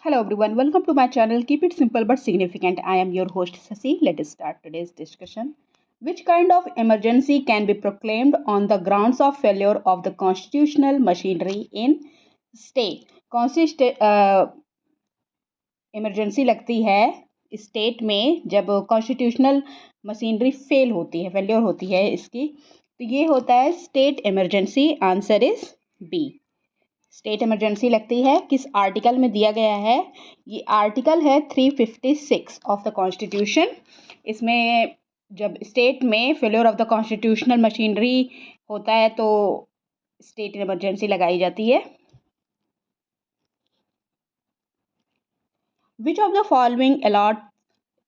Hello everyone, welcome to my channel. Keep it simple but significant. I am your host Sasi. Let us start today's discussion. Which kind of emergency can be proclaimed on the grounds of failure of the constitutional machinery in state? कौन सी emergency लगती है state में जब constitutional machinery fail होती है, failure होती है इसकी, तो ये होता है state emergency. Answer is B. State emergency लगती है. किस आर्टिकल में दिया गया है? ये आर्टिकल है 356 ऑफ द कॉन्स्टिट्यूशन. इसमें जब स्टेट में failure of the constitutional machinery होता है तो स्टेट इमरजेंसी लगाई जाती है. Which of the following allot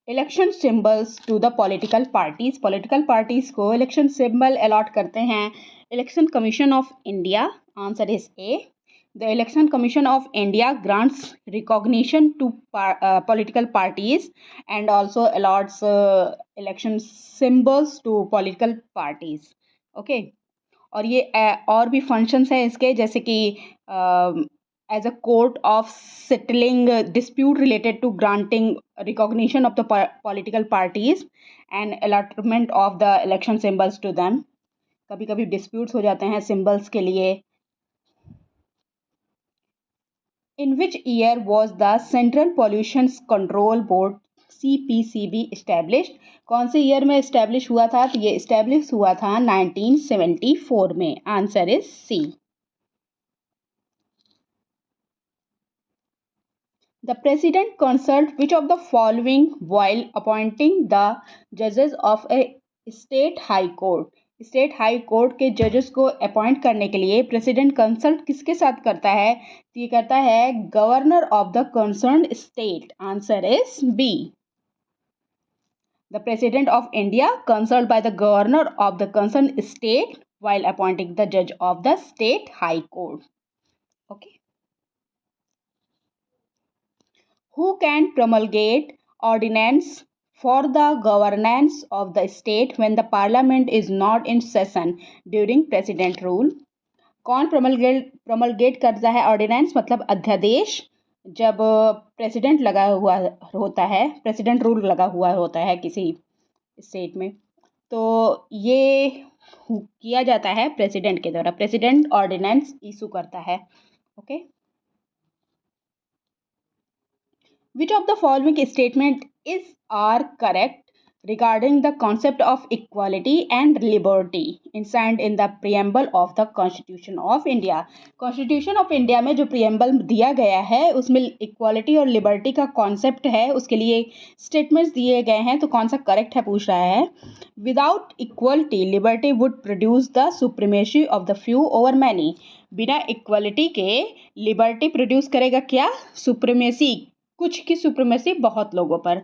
election symbols to the political parties? Political parties को इलेक्शन सिंबल अलॉट करते हैं election commission of India. Answer is A. The Election Commission of India grants recognition to political parties and also allots election symbols to political parties. Okay. और ये और भी functions हैं इसके, जैसे कि as a court of settling dispute related to granting recognition of the political parties and allotment of the election symbols to them. कभी कभी disputes हो जाते हैं symbols के लिए. In which year was the Central Pollution Control Board CPCB established? कौन से year में एस्टेब्लिश हुआ था? तो ये एस्टेब्लिश हुआ था 1974 में. Answer is C. The President consult which of the following while appointing the judges of a state high court? State high court के जजेस को अपॉइंट करने के लिए प्रेसिडेंट कंसल्ट किसके साथ करता है? तो ये करता है governor of the concerned state. Answer is B. The president of India consult by the governor of the concerned state while appointing the judge of the state high court. Okay. Who can promulgate ordinance for the governance of the state when the parliament is not in session during president rule? कौन promulgate करता है ordinance, मतलब अध्यादेश, जब president लगा हुआ होता है, प्रेसिडेंट रूल लगा हुआ होता है किसी स्टेट में, तो ये किया जाता है प्रेसिडेंट के द्वारा. प्रेसिडेंट ऑर्डिनेंस इशू करता है. Okay. Which of the following statement is are correct regarding the concept of equality and liberty enshrined in the preamble of the Constitution of India? Constitution of India में जो preamble दिया गया है उसमें equality और liberty का concept है, उसके लिए statements दिए गए हैं. तो कौन सा correct है पूछ रहा है. Without equality, liberty would produce the supremacy of the few over many. बिना equality के liberty produce करेगा क्या? Supremacy, कुछ की सुप्रीमेसी बहुत लोगों पर.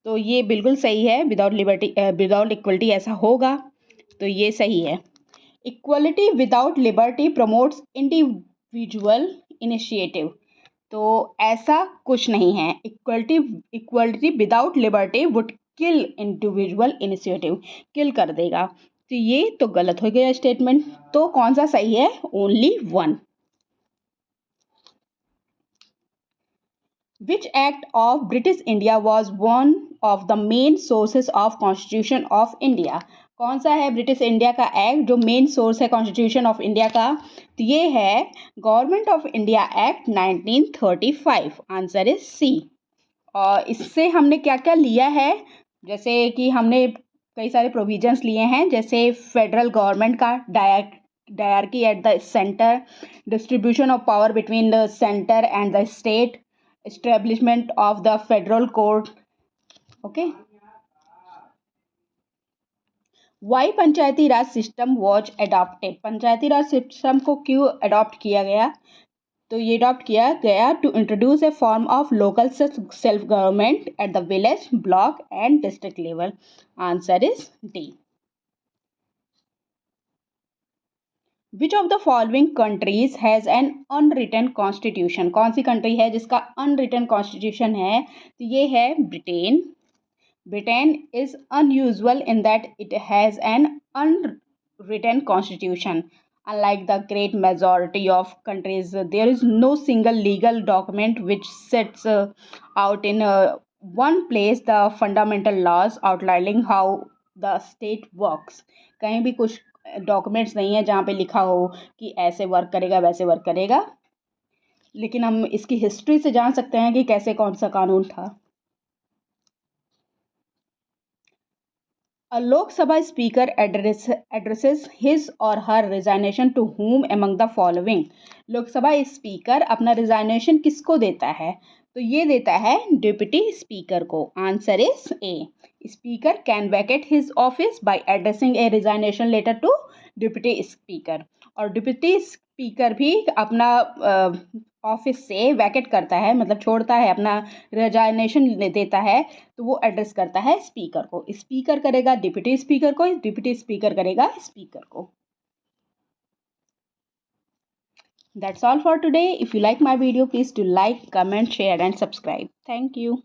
तो ये बिल्कुल सही है. विदाउट लिबर्टी विदाउट इक्वलिटी ऐसा होगा, तो ये सही है. Equality without liberty promotes individual initiative. तो ऐसा कुछ नहीं है. Equality without liberty would kill individual initiative, kill कर देगा. तो ये तो गलत हो गया स्टेटमेंट. तो कौन सा सही है? Only one. Which act of British India was one of the main sources of Constitution of India? कौन सा है ब्रिटिश इंडिया का एक्ट जो मेन सोर्स है कॉन्स्टिट्यूशन ऑफ इंडिया का? तो ये है government of India act 1935. Answer is C. और इससे हमने क्या क्या लिया है? जैसे कि हमने कई सारे प्रोविजंस लिए हैं, जैसे फेडरल गवर्नमेंट का dyarchy at the centre, distribution of power between the centre and the state, establishment of the federal court. Okay. Why Panchayati Raj system was adopted? Panchayati Raj system को क्यों adopt किया गया? तो ये adopt किया गया to introduce a form of local self government at the village, block and district level. Answer is D. Which of the following countries has an unwritten constitution? कौन सी country है जिसका unwritten constitution है? तो ये है Britain. Britain is unusual in that it has an unwritten constitution. Unlike the great majority of countries, there is no single legal document which sets out in one place the fundamental laws outlining how the state works. कहीं भी कुछ documents नहीं है जहाँ पे लिखा हो कि ऐसे वर्क करेगा वैसे वर्क करेगा, लेकिन हम इसकी हिस्ट्री से जान सकते हैं कि कैसे कौन सा कानून था. A Lok Sabha speaker addresses his or her resignation to whom among the following? Lok Sabha speaker अपना रिजाइनेशन किसको देता है? तो ये देता है डिप्टी स्पीकर को. Answer is A. Speaker can vacate his office by addressing a resignation letter to deputy speaker. और डिप्टी स्पीकर भी अपना ऑफिस से वैकेट करता है, मतलब छोड़ता है, अपना रिजाइनेशन देता है, तो वो एड्रेस करता है स्पीकर को. स्पीकर करेगा डिप्टी स्पीकर को, डिप्टी स्पीकर करेगा स्पीकर को. That's all for today. If you like my video, please do like, comment, share and subscribe. Thank you.